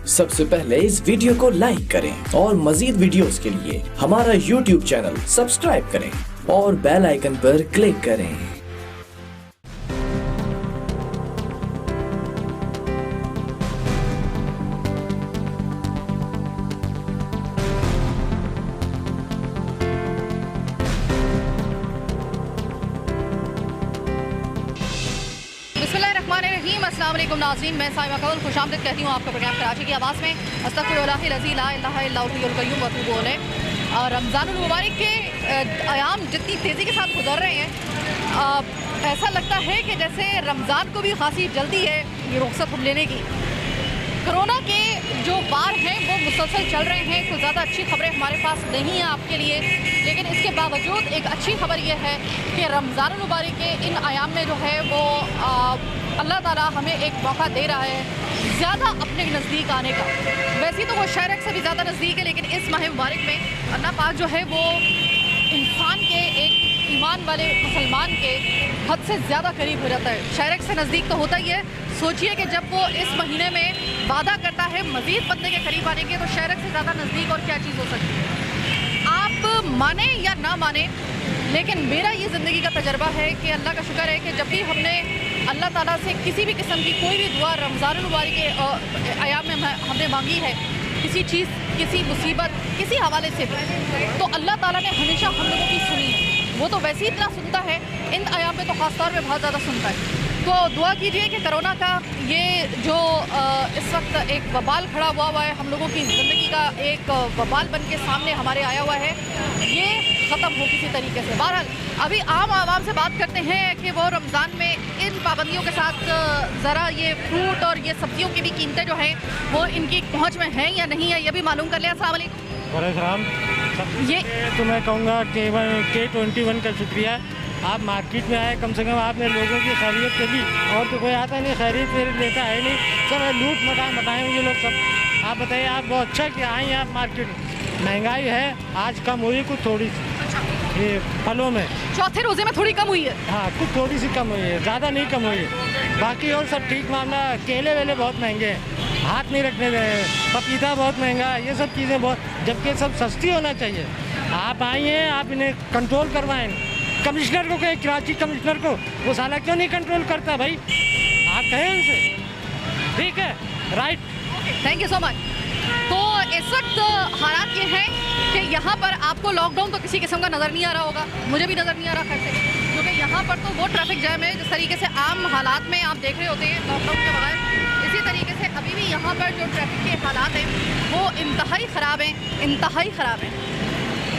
सबसे पहले इस वीडियो को लाइक करें और मजीद वीडियोस के लिए हमारा YouTube चैनल सब्सक्राइब करें और बेल आइकन पर क्लिक करें। बिस्मिल्लाहिर्रहमानिर्रहीम, अस्सलाम वालेकुम नाज़रीन, मैं साइमा कौल खुशामदीद कहती हूँ आपका प्रोग्राम कराची की आवाज़ में। अस्तग़फिरुल्लाहिल अज़ी ला इलाहा इल्ला हुवल क़य्यूम व अतूबु इलैह। और रमज़ानुल मुबारक के अयाम जितनी तेज़ी के साथ गुजर रहे हैं, ऐसा लगता है कि जैसे रमज़ान को भी खासी जल्दी है ये रुख्सत हम लेने की। कोरोना के जो बार हैं वो मुसलसल चल रहे हैं, कुछ ज़्यादा अच्छी खबरें हमारे पास नहीं हैं आपके लिए, लेकिन इसके बावजूद एक अच्छी खबर ये है कि रमज़ानुल मुबारक के इन अयाम में जो है वो अल्लाह ताला हमें एक मौका दे रहा है ज़्यादा अपने नज़दीक आने का। वैसे तो वो शहर से भी ज़्यादा नज़दीक है, लेकिन इस माह मुबारक में अल्लाह पाक जो है वो इंसान के, एक ईमान वाले मुसलमान के हद से ज़्यादा करीब हो जाता है। शहर से नज़दीक तो होता ही है। सोचिए कि जब वो इस महीने में वादा करता है मज़ीद बंदे के करीब आने के, तो शहर से ज़्यादा नज़दीक और क्या चीज़ हो सकती है। आप माने या ना माने, लेकिन मेरा ये ज़िंदगी का तजर्बा है कि अल्लाह का शुक्र है कि जब भी हमने अल्लाह ताला से किसी भी किस्म की कोई भी दुआ रमज़ानुल मुबारक के अयाम में हमने मांगी है, किसी चीज़, किसी मुसीबत, किसी हवाले से भी, तो अल्लाह ताला ने हमेशा हम लोगों की सुनी है। वो तो वैसे ही इतना सुनता है, इन अयाम में तो ख़ास तौर पे बहुत ज़्यादा सुनता है। तो दुआ कीजिए कि कोरोना का ये जो इस वक्त एक वबाल खड़ा हुआ है, हम लोगों की ज़िंदगी का एक वबाल बन के सामने हमारे आया हुआ है, ये ख़त्म हो किसी तरीके से। बहरहाल अभी आम आवाम से बात करते हैं कि वो रमज़ान में इन पाबंदियों के साथ ज़रा ये फ्रूट और ये सब्ज़ियों की भी कीमतें जो हैं वो इनकी पहुँच में हैं या नहीं है, ये भी मालूम कर लें। अस्सलाम वालेकुम। ये तो मैं कहूँगा K21 का शुक्रिया। आप मार्केट में आए, कम से कम आपने लोगों की खैरियत के लिए, और तो कोई आता नहीं, खैरियत लेता है नहीं, सब लूट मटाए हुए लोग सब। आप बताइए, आप बहुत अच्छा कि आए आप मार्केट में। महंगाई है, आज कम हुई कुछ थोड़ी सी, ये फलों में चौथे रोज़े में थोड़ी कम हुई है। हाँ, कुछ थोड़ी सी कम हुई है, ज़्यादा नहीं कम हुई है। बाकी और सब ठीक मामला। केले वेले बहुत महंगे हैं, हाथ नहीं रखने गए। पपीता बहुत महंगा है, ये सब चीज़ें बहुत, जबकि सब सस्ती होना चाहिए। आप आइए, आप इन्हें कंट्रोल करवाएं। कमिश्नर को कहें, कराची कमिश्नर को, वो साला क्यों नहीं कंट्रोल करता भाई? आप कहें उनसे, ठीक है, right. Thank you so much. तो इस वक्त हालात ये हैं कि यहाँ पर आपको लॉकडाउन तो किसी किस्म का नज़र नहीं आ रहा होगा, मुझे भी नज़र नहीं आ रहा खैर से, क्योंकि यहाँ पर तो वो ट्रैफिक जैम है जिस तरीके से आम हालात में आप देख रहे होते हैं लॉकडाउन के बगैर। इसी तरीके से अभी भी यहाँ पर जो ट्रैफिक के हालात हैं वो इंतहाई ख़राब हैं, इंतहाई ख़राब हैं।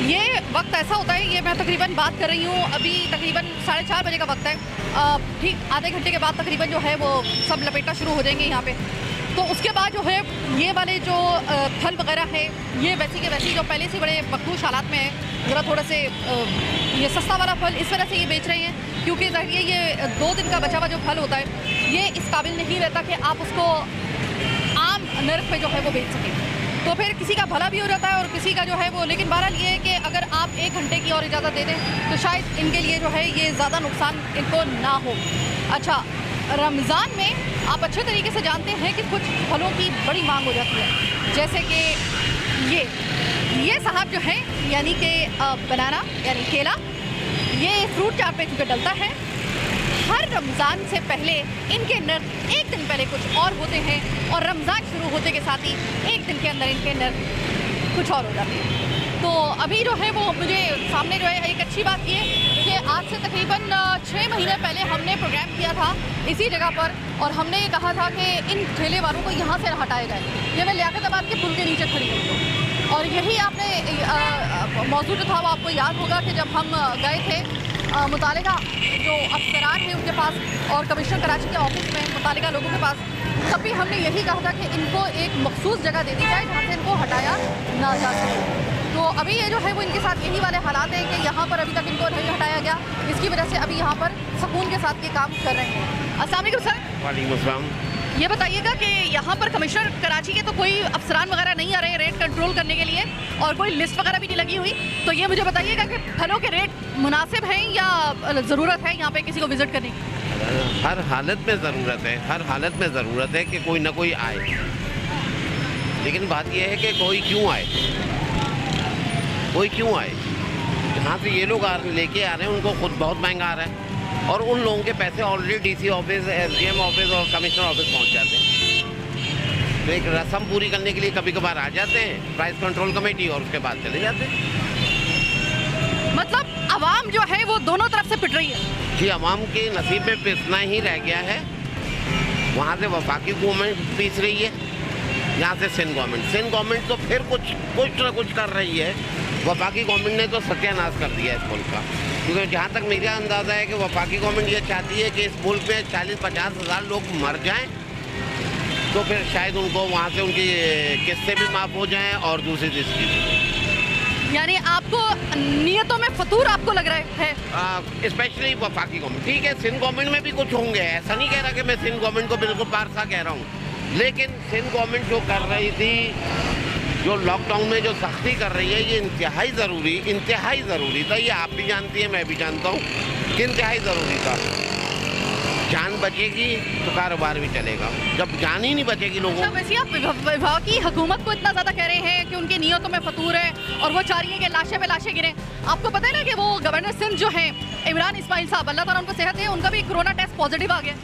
ये वक्त ऐसा होता है, ये मैं तकरीबन बात कर रही हूँ, अभी तकरीबन 4:30 बजे का वक्त है। ठीक आधे घंटे के बाद तकरीबन जो है वो सब लपेटना शुरू हो जाएंगे यहाँ पे। तो उसके बाद जो है ये वाले जो फल वगैरह है, ये वैसी के वैसी जो पहले से बड़े मखदूश हालात में है, ज़रा थोड़े से ये सस्ता वाला फल इस वजह से ये बेच रहे हैं क्योंकि ज़ाहिर ये 2 दिन का बचा हुआ जो फल होता है ये इस काबिल नहीं रहता कि आप उसको आम नर्ख पे जो है वो बेच सकें। तो फिर किसी का भला भी हो जाता है और किसी का जो है वो, लेकिन बहरहाल ये है कि अगर आप 1 घंटे की और इजाज़त दे दें तो शायद इनके लिए जो है ये ज़्यादा नुकसान इनको ना हो। अच्छा, रमज़ान में आप अच्छे तरीके से जानते हैं कि कुछ फलों की बड़ी मांग हो जाती है, जैसे कि ये साहब जो है यानी कि बनाना यानी केला, ये फ्रूट चाट पे चूँकि डलता है, हर रमज़ान से पहले इनके नर्ख 1 दिन पहले कुछ और होते हैं और रमज़ान शुरू होते के साथ ही 1 दिन के अंदर इनके नर्ख कुछ और हो जाते हैं। तो अभी जो है वो मुझे सामने जो है एक अच्छी बात ये कि आज से तकरीबन 6 महीने पहले हमने प्रोग्राम किया था इसी जगह पर, और हमने ये कहा था कि इन ठेले वालों को यहाँ से हटाया जाए। ये मैं लियाकताबाद के पुल के नीचे खड़ी हूँ, और यही आपने मौजूद जो था वो आपको याद होगा कि जब हम गए थे मुतालिका जो अफसरान हैं उनके पास और कमिश्नर कराची के ऑफिस में मुतालिका लोगों के पास, तब भी हमने यही कहा था कि इनको एक मखसूस जगह दे दी जाए जहाँ से इनको हटाया ना जा सके। तो अभी ये जो है वो इनके साथ यही वाले हालात हैं कि यहाँ पर अभी तक इनको नहीं हटाया गया, इसकी वजह से अभी यहाँ पर सुकून के साथ ये काम कर रहे हैं। अस्सलाम वालेकुम सर। वालेकुम अस्सलाम। ये बताइएगा कि यहाँ पर कमिश्नर कराची के तो कोई अफसरान वगैरह नहीं आ रहे हैं रेट कंट्रोल करने के लिए, और कोई लिस्ट वगैरह भी नहीं लगी हुई, तो ये मुझे बताइएगा कि फलों के रेट मुनासिब हैं या ज़रूरत है यहाँ पे किसी को विज़िट करने की? हर हालत में ज़रूरत है, हर हालत में ज़रूरत है कि कोई ना कोई आए। लेकिन बात यह है कि कोई क्यों आए, जहाँ से ये लोग लेके आ रहे हैं उनको खुद बहुत महंगा आ रहा है, और उन लोगों के पैसे already DC office, SDM office और कमिश्नर ऑफिस पहुँच जाते हैं। तो एक रस्म पूरी करने के लिए कभी कभार आ जाते हैं प्राइस कंट्रोल कमेटी और उसके बाद चले जाते हैं। मतलब आवाम जो है वो दोनों तरफ से पिट रही है जी, आवाम के नसीब में पिसना ही रह गया है। वहाँ से वफाकी गवर्नमेंट पीस रही है, यहाँ से सिंध गवर्नमेंट तो फिर कुछ ना कुछ कर रही है। वफाकी गवर्नमेंट ने तो सत्यानाश कर दिया इस मुल्क का, क्योंकि जहाँ तक मेरा अंदाज़ा है कि वफाकी गवर्नमेंट ये चाहती है कि इस मुल्क में 40-50 हज़ार लोग मर जाएं, तो फिर शायद उनको वहाँ से उनकी किस्तें भी माफ़ हो जाएं और दूसरी चीज़। यानी आपको नियतों में फतूर आपको लग रहा है? स्पेशली वफाकी गवर्नमेंट। ठीक है, सिंध गवर्नमेंट में भी कुछ होंगे, ऐसा नहीं कह रहा कि मैं सिंध गवर्नमेंट को बिल्कुल पारसा कह रहा हूँ, लेकिन सिंध गवर्नमेंट जो कर रही थी, जो लॉकडाउन में जो सख्ती कर रही है, ये इंतहाई ज़रूरी था। ये आप भी जानती हैं, मैं भी जानता हूँ कि इंतहाई ज़रूरी था। जान बचेगी तो कारोबार भी चलेगा, जब जान ही नहीं बचेगी लोगों। अच्छा, वैसे आप विभाग की हुकूमत को इतना ज़्यादा कह रहे हैं कि उनकी नीयतों में फतूर है और वो चाह रही है कि लाशें पे लाशें गिरें। आपको पता है ना कि वो गवर्नर सिंध जो हैं इमरान इस्माइल साहब, अल्लाह ताला उनको सेहत है, उनका भी कोरोना टेस्ट पॉजिटिव आ गया।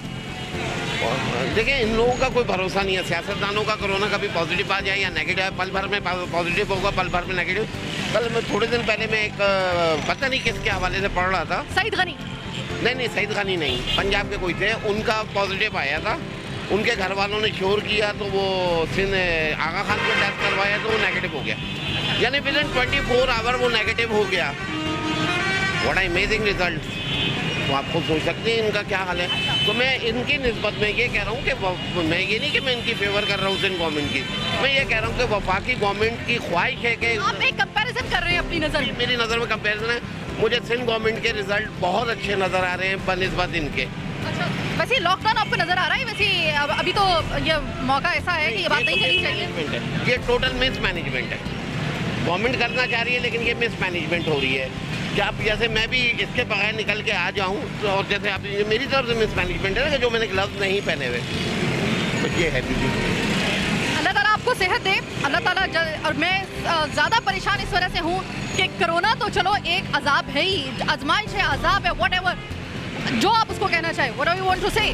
देखिए, इन लोगों का कोई भरोसा नहीं है। सियासतदानों का कोरोना कभी पॉजिटिव आ जाए या नेगेटिव, पल भर में पॉजिटिव होगा, पल भर में नेगेटिव। कल मैं थोड़े दिन पहले मैं एक पता नहीं किसके हवाले से पढ़ रहा था, सईद गनी नहीं सईद गनी नहीं, पंजाब के कोई थे, उनका पॉजिटिव आया था। उनके घर वालों ने शोर किया तो वो सिंध आगा खान को टेस्ट करवाया तो वो नेगेटिव हो गया, यानी विद इन 24 आवर वो नेगेटिव हो गया। What amazing result. तो आप खुद सोच सकते हैं इनका क्या हाल है। तो मैं इनकी निस्बत में ये कह रहा हूँ कि मैं ये नहीं कि मैं इनकी फेवर कर रहा हूँ सिंध गवर्नमेंट की, मैं ये कह रहा हूँ कि वफाकी गवर्नमेंट की ख्वाहिश है कि आप एक कंपैरिजन कर रहे हैं अपनी नज़र में। मेरी नज़र में कंपैरिजन है, मुझे सिंध गवर्नमेंट के रिजल्ट बहुत अच्छे नज़र आ रहे हैं बनिस्बत इनके। अच्छा, वैसे लॉकडाउन आपको नज़र आ रहा है? वैसे अभी तो ये मौका ऐसा है कि ये बात नहीं करनी चाहिए। ये टोटल मिसमैनेजमेंट है, गवर्नमेंट करना चाह रही है लेकिन ये मिसमैनेजमेंट हो रही है। कि आप जैसे मैं भी इसके बगैर निकल के आ जाऊँ तो, और जैसे आप मेरी तरफ से मिसमैनेजमेंट है ना, जो मैंने ग्लव्स नहीं पहने हुए, तो ये है। अल्लाह ताला आपको सेहत दे, अल्लाह ताला और मैं ज़्यादा परेशान इस वजह से हूँ कि कोरोना तो चलो एक अजाब है ही, आजमाइश है, अजाब है, व्हाटएवर जो आप उसको कहना चाहे, व्हाटएवर यू वांट टू से,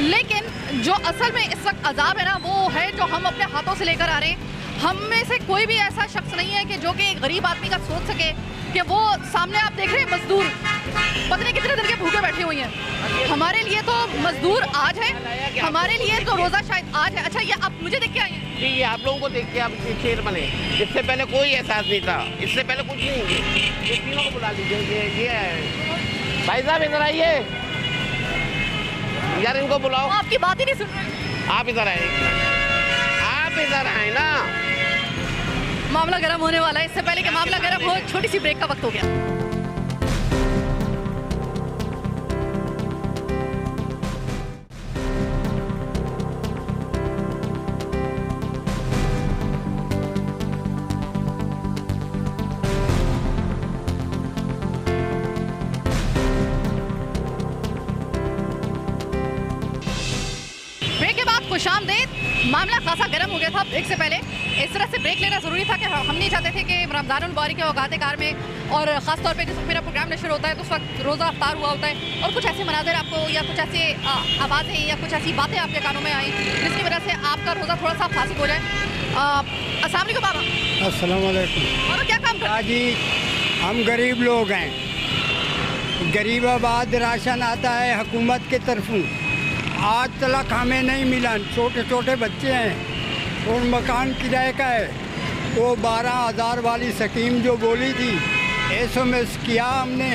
लेकिन जो असल में इस वक्त अजाब है ना, वो है जो हम अपने हाथों से लेकर आ रहे हैं। हम में से कोई भी ऐसा शख्स नहीं है कि जो कि एक गरीब आदमी का सोच सके कि वो सामने आप देख रहे हैं मजदूर पता नहीं कितने दिन के भूखे बैठे हुए हैं। हमारे लिए तो मजदूर आज है, हमारे लिए तो रोज़ा शायद आज है। अच्छा, ये आप मुझे देख के आए हैं? जी, ये आप लोगों को देख के आप शेर बने। इससे पहले कोई एहसास नहीं था, इससे पहले कुछ नहीं। ये तीनों को बुला लीजिए, ये भाई साहब इधर आइए यार, इनको बुलाओ। आपकी बात ही नहीं सुन रहे। आप इधर आए, आप इधर आए ना। मामला गर्म होने वाला है, इससे पहले कि मामला गर्म हो, छोटी सी ब्रेक का वक्त हो गया। खुशामदीद। मामला खासा गर्म हो गया था ब्रेक से पहले, इस तरह से ब्रेक लेना ज़रूरी था कि हम नहीं चाहते थे कि रमज़ानुल मुबारक के औकात कार में और ख़ास तौर पे जिस वक्त मेरा प्रोग्राम नशर होता है तो उस वक्त रोज़ा अफ्तार हुआ होता है और कुछ ऐसे मनाज़र आपको या कुछ ऐसे आवाज़ें या कुछ ऐसी बातें आपके कानों में आई जिसकी वजह से आपका रोज़ा थोड़ा सा फासिक हो जाए। अस्सलाम वालेकुम बाबा। अस्सलाम वालेकुम। और क्या काम कर? जी हम गरीब लोग हैं, गरीबाबाद राशन आता है हुकूमत की तरफों, आज तक हमें नहीं मिला। छोटे छोटे बच्चे हैं और मकान किराए का है। वो 12,000 वाली स्कीम जो बोली थी SMS किया हमने,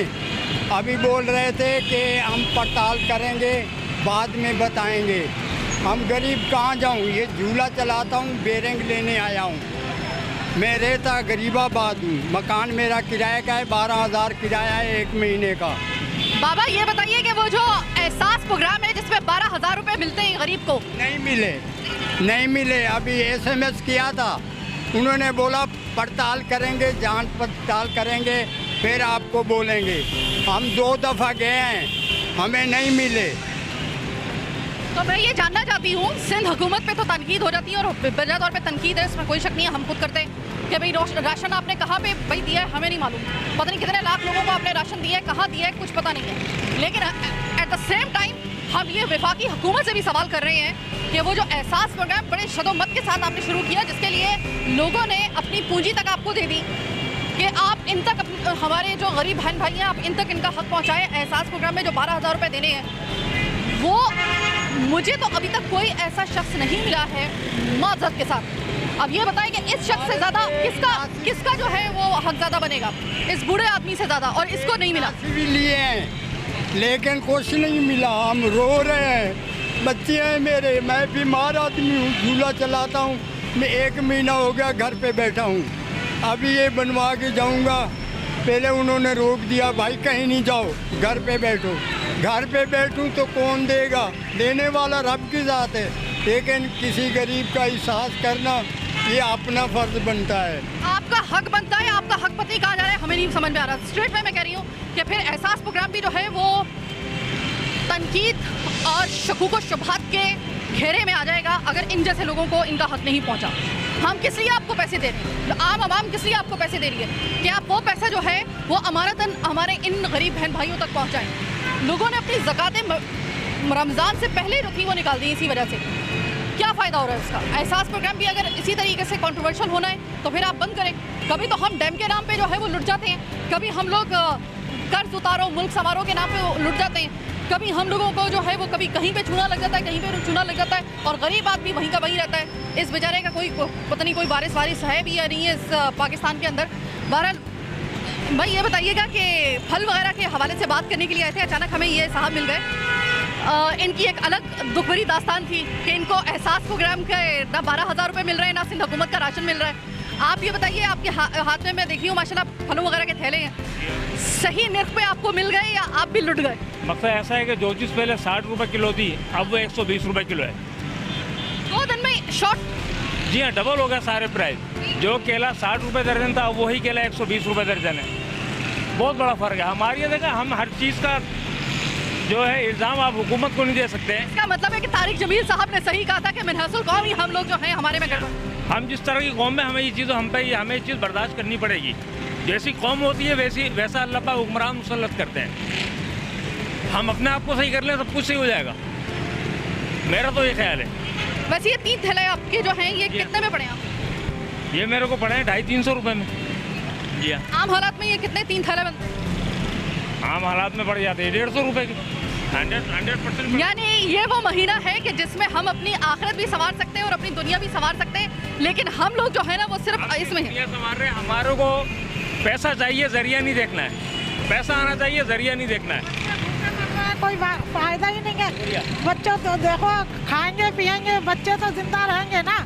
अभी बोल रहे थे कि हम पड़ताल करेंगे बाद में बताएंगे। हम गरीब कहाँ जाऊँ, ये झूला चलाता हूँ, बेरंग लेने आया हूँ। मैं रहता गरीबाबाद हूँ, मकान मेरा किराए का है, 12,000 किराया है 1 महीने का। बाबा ये बताइए कि वो जो एहसास प्रोग्राम है जिसमें 12,000 रुपये मिलते हैं गरीब को, नहीं मिले। अभी SMS किया था, उन्होंने बोला पड़ताल करेंगे, जांच पड़ताल करेंगे, फिर आपको बोलेंगे। हम 2 दफ़ा गए हैं, हमें नहीं मिले। तो मैं ये जानना चाहती हूँ, सिंध हुकूमत पे तो तनकीद हो जाती है और वजह तौर पे तनकीद है, इसमें कोई शक नहीं है, हम खुद करते हैं कि भाई राशन आपने कहाँ पे भाई दिया है हमें नहीं मालूम, पता नहीं कितने लाख लोगों को आपने राशन दिया है, कहाँ दिया है कुछ पता नहीं है। लेकिन एट द सेम टाइम हम ये वफाकी हुकूमत से भी सवाल कर रहे हैं कि वो जो एहसास प्रोग्राम बड़े शदोमत के साथ आपने शुरू किया, जिसके लिए लोगों ने अपनी पूंजी तक आपको दे दी कि आप इन तक हमारे जो गरीब बहन भाई हैं आप इन तक इनका हक पहुँचाएँ। एहसास प्रोग्राम में जो 12,000 रुपये देने हैं वो मुझे तो अभी तक कोई ऐसा शख्स नहीं मिला है माजरत के साथ। अब ये बताएं कि इस शख्स से ज़्यादा किसका जो है वो हक ज़्यादा बनेगा, इस बूढ़े आदमी से ज़्यादा, और इसको नहीं मिला। भी लिए हैं लेकिन कुछ नहीं मिला, हम रो रहे हैं, बच्चे हैं मेरे, मैं बीमार आदमी हूँ, झूला चलाता हूँ, मैं 1 महीना हो गया घर पे बैठा हूँ, अभी ये बनवा के जाऊँगा। पहले उन्होंने रोक दिया, भाई कहीं नहीं जाओ, घर पे बैठो। घर पे बैठूं तो कौन देगा, देने वाला रब की ज़ात है, लेकिन किसी गरीब का एहसास करना ये अपना फर्ज बनता है। आपका हक बनता है, आपका हक पति कहा जा रहा है, हमें नहीं समझ में आ रहा। स्ट्रेट में मैं कह रही हूँ कि फिर एहसास प्रोग्राम भी जो है वो तनकीद और शकूक व शुबहत के घेरे में आ जाएगा अगर इन जैसे लोगों को इनका हक नहीं पहुँचा। हम किस लिए आपको पैसे दे रहे हैं, आम आवाम किस लिए आपको पैसे दे रही है कि आप वो पैसा जो है वो अमानतन हमारे इन गरीब बहन भाइयों तक पहुँचाएँ। लोगों ने अपनी ज़कातें रमज़ान से पहले जो थी वो निकाल दी, इसी वजह से क्या फ़ायदा हो रहा है उसका। एहसास प्रोग्राम भी अगर इसी तरीके से कंट्रोवर्शियल होना है तो फिर आप बंद करें। कभी तो हम डैम के नाम पे जो है वो लुट जाते हैं, कभी हम लोग कर्ज उतारो मुल्क संवारो के नाम पे लुट जाते हैं, कभी हम लोगों को जो है वो कभी कहीं पे चूना लग जाता है, कहीं पे चूना लग जाता है, और गरीब आदमी वहीं का वहीं रहता है। इस बेचारे का कोई पता नहीं कोई वारिस है भी या नहीं है इस पाकिस्तान के अंदर। बहरहाल भाई ये बताइएगा कि फल वगैरह के हवाले से बात करने के लिए आए थे, अचानक हमें ये साहब मिल गए। इनकी एक अलग दुख भरी दास्तान थी कि इनको एहसास प्रोग्राम के ना 12,000 रुपये मिल रहे हैं, ना सिंध हुकूमत का राशन मिल रहा है। आप ये बताइए, आपके हाथ में मैं देखी हूँ माशाल्लाह फलों वगैरह के थैले हैं, सही निर्ख पे आपको मिल गए या आप भी लुट गए? मकसद ऐसा है कि जो चीज़ पहले 60 रुपये किलो थी अब वो 120 रुपये किलो है। 2 दिन में शॉर्ट? जी हाँ, डबल हो गया सारे प्राइस। जो केला 60 रुपये दर्जन था वही केला 120 रुपये दर्जन है। बहुत बड़ा फ़र्क है। हमारी जगह हम हर चीज़ का जो है इल्ज़ाम आप हुकूमत को नहीं दे सकते हैं। इसका मतलब है कि तारिक जमील साहब ने सही कहा था कि मिनहसुल कौम ही हम लोग जो हैं हमारे में गड़बड़। हम जिस तरह की कौम में हमें ये चीज़ हमें ये चीज़ बर्दाश्त करनी पड़ेगी। जैसी कौम होती है वैसा अल्लाह पाक हुक्मरान मुसल्लत करते हैं। हम अपने आप को सही कर लें सब कुछ सही हो जाएगा, मेरा तो ये ख्याल है। वैसे ये 3 थैले आपके जो हैं ये कितने में पड़े आप? ये मेरे को पड़े हैं 250-300 रुपये में। जी हाँ। आम हालात में ये कितने 3 थैले बनते हैं? आम हालात में पड़ जाते हैं 150 रुपये के। 100%। यानी ये वो महीना है कि जिसमें हम अपनी आखिरत भी संवार सकते हैं और अपनी दुनिया भी संवार सकते हैं, लेकिन हम लोग जो है ना वो सिर्फ इसमें है। संवार रहे, हमारे को पैसा चाहिए, जरिया नहीं देखना है। पैसा आना चाहिए, जरिया नहीं देखना है। कोई फायदा ही नहीं है। बच्चों तो देखो खाएंगे पिएंगे, बच्चे तो जिंदा रहेंगे ना।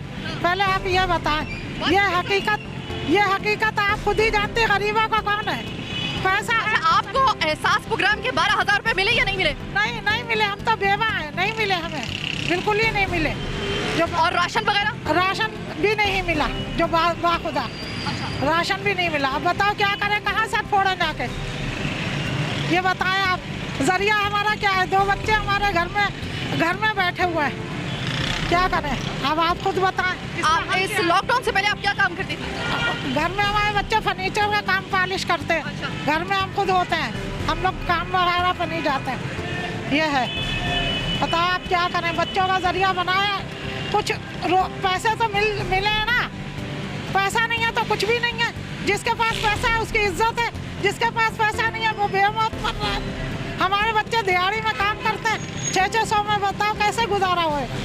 पहले आप ये बताएं, ये हकीकत आप खुद ही जानते, गरीबों का कौन है? पैसा है। आपको एहसास प्रोग्राम के 12,000 रुपये मिले या नहीं मिले? नहीं मिले, हम तो बेवा हैं, नहीं मिले हमें, बिल्कुल ही नहीं मिले। और राशन वगैरह? राशन भी नहीं मिला, जो बाखुदा राशन भी नहीं मिला। अब बताओ क्या करें, कहाँ से फोड़े जाके? ये बताएं आप, जरिया हमारा क्या है? 2 बच्चे हमारे घर में बैठे हुए हैं, क्या करें? अब आप खुद बताएं। आप इस लॉकडाउन से पहले आप क्या काम करती थी? घर में हमारे बच्चे फर्नीचर का काम पॉलिश करते हैं। अच्छा। घर में हम खुद होते हैं, हम लोग काम वगैरह पर नहीं जाते हैं। ये है, बताओ आप क्या करें? बच्चों का जरिया बनाया, कुछ पैसे तो मिले हैं ना। पैसा नहीं है तो कुछ भी नहीं है। जिसके पास पैसा है उसकी इज्जत है, जिसके पास पैसा नहीं है वो बेमौत मर रहा है। हमारे बच्चे दिहाड़ी में काम करते हैं, 600 में, बताओ कैसे गुजारा होएगा?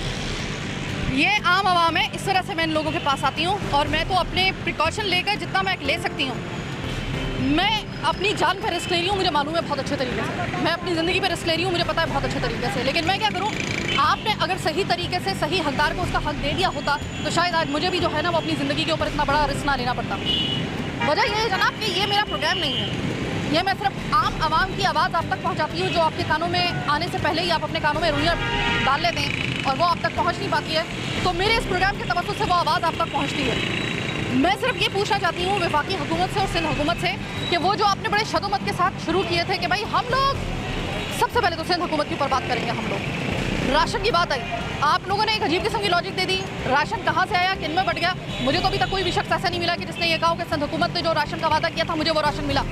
ये आम आवाम है, इस तरह से मैं इन लोगों के पास आती हूँ और मैं तो अपने प्रिकॉशन लेकर जितना मैं ले सकती हूँ, मैं अपनी जान पर रिस्क ले रही हूँ, मुझे मालूम है बहुत अच्छे तरीके से। मैं अपनी ज़िंदगी पर रिस्क ले रही हूँ, मुझे पता है बहुत अच्छे तरीके से। लेकिन मैं क्या करूँ, आपने अगर सही तरीके से सही हकदार को उसका हक दे दिया होता तो शायद आज मुझे भी जो है ना वो अपनी ज़िंदगी के ऊपर इतना बड़ा रिस्क ना लेना पड़ता। वजह यह है जनाब कि ये मेरा प्रोग्राम नहीं है, ये मैं सिर्फ आम आवाम की आवाज़ आप तक पहुँचाती हूँ, जो आपके कानों में आने से पहले ही आप अपने कानों में रुइयाँ डाल लेते हैं और वो आप तक पहुँच नहीं पाती है। तो मेरे इस प्रोग्राम के तवज्जुह से वो आवाज़ आप तक पहुँचती है। मैं सिर्फ ये पूछना चाहती हूँ वफाकी हुकूमत से और सिंध हुकूमत से कि वो जो आपने बड़े शदोमत के साथ शुरू किए थे कि भाई हम लोग सबसे पहले तो सिंध हुकूमत के ऊपर बात करेंगे हम लोग, राशन की बात आई, आप लोगों ने एक अजीब किस्म की लॉजिक दे दी। राशन कहाँ से आया, किन में बट गया? मुझे तो अभी तक कोई भी शख्स ऐसा नहीं मिला कि जिसने ये कहा कि सिंध हुकूमत ने जो राशन का वादा किया था मुझे वो राशन मिला।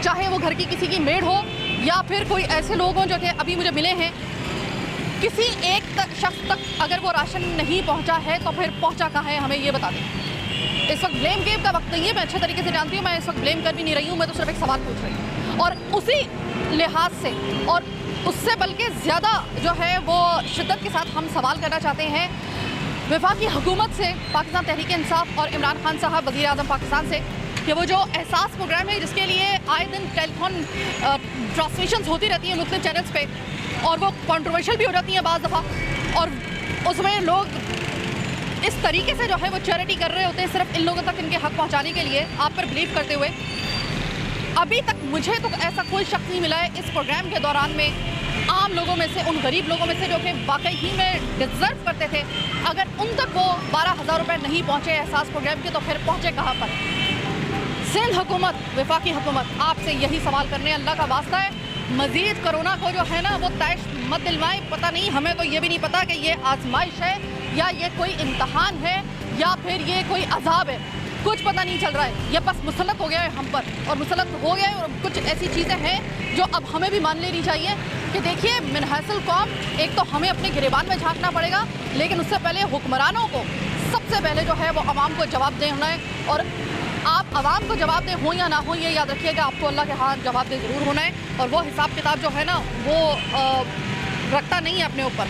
चाहे वो घर की किसी की मेड हो या फिर कोई ऐसे लोग हों जो कि अभी मुझे मिले हैं, किसी एक शख्स तक अगर वो राशन नहीं पहुँचा है तो फिर पहुँचा कहाँ है, हमें ये बता दें। इस वक्त ब्लेम गेम का वक्त नहीं है, मैं अच्छे तरीके से जानती हूँ। मैं इस वक्त ब्लेम कर भी नहीं रही हूँ, मैं तो सिर्फ एक सवाल पूछ रही हूँ। और उसी लिहाज से और उससे बल्कि ज़्यादा जो है वो शिद्दत के साथ हम सवाल करना चाहते हैं वफाकी हुकूमत से, पाकिस्तान तहरीक इंसाफ और इमरान खान साहब वज़ीर आज़म पाकिस्तान से, कि वो जो एहसास प्रोग्राम है जिसके लिए आए दिन टेलीफोन ट्रांसमिशंस होती रहती हैं मुख्तलिफ चैनल्स पे और वो कंट्रोवर्शियल भी हो जाती हैं बाज़ दफ़ा, और उसमें लोग इस तरीके से जो है वो चैरिटी कर रहे होते हैं सिर्फ इन लोगों तक इनके हक पहुँचाने के लिए, आप पर बिलीव करते हुए। अभी तक मुझे तो ऐसा कोई शख्स नहीं मिला है इस प्रोग्राम के दौरान में आम लोगों में से, उन गरीब लोगों में से जो कि वाकई ही में डिज़र्व करते थे, अगर उन तक वो 12,000 रुपये नहीं पहुँचे एहसास प्रोग्राम के, तो फिर पहुँचे कहाँ पर? सिंध हुकूमत, वफाकी हुकूमत, आपसे यही सवाल करने अल्लाह का वास्ता है, मज़ीद कोरोना को जो है ना वो तैश मत दिलवाएं। पता नहीं, हमें तो ये भी नहीं पता कि ये आजमाइश है या ये कोई इम्तहान है या फिर ये कोई अजाब है, कुछ पता नहीं चल रहा है। ये बस मुसल्लत हो गया है हम पर, और मुसल्लत हो गया है, और कुछ ऐसी चीज़ें हैं जो अब हमें भी मान लेनी चाहिए कि देखिए मिनहसल कौम, एक तो हमें अपने गिरेबान में झांकना पड़ेगा, लेकिन उससे पहले हुक्मरानों को सबसे पहले जो है वो आवाम को जवाब दे होना है। और आप आवाम को जवाब दे हो या ना हो, ये याद रखिएगा, आपको अल्लाह के हाथ जवाब दे ज़रूर होना है। और वो हिसाब किताब जो है ना वो रखता नहीं है अपने ऊपर,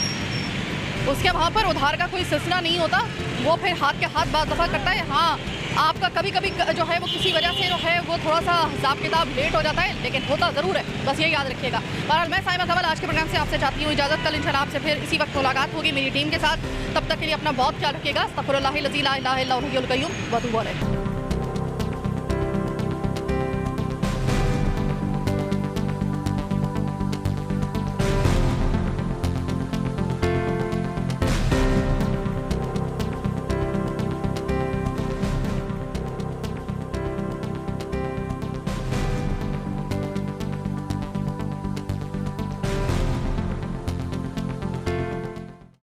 उसके वहाँ पर उधार का कोई सिलसिला नहीं होता, वो फिर हाथ के हाथ बात दफ़ा करता है। हाँ, आपका कभी कभी जो है वो किसी वजह से जो है वो थोड़ा सा हिसाब किताब लेट हो जाता है, लेकिन होता ज़रूर है, बस ये याद रखिएगा। बहरहाल मैं साइमा कमल आज के प्रोग्राम से आपसे चाहती हूँ इजाज़त। कल इंशाल्लाह आपसे फिर इसी वक्त मुलाकात होगी मेरी टीम के साथ, तब तक के लिए अपना बहुत ख्याल रखिएगा। अस्तग़फिरुल्लाह अल-अज़ी ला इलाहा इल्ला हुवल हय्युल क़य्यूम व अतूबु अलैह।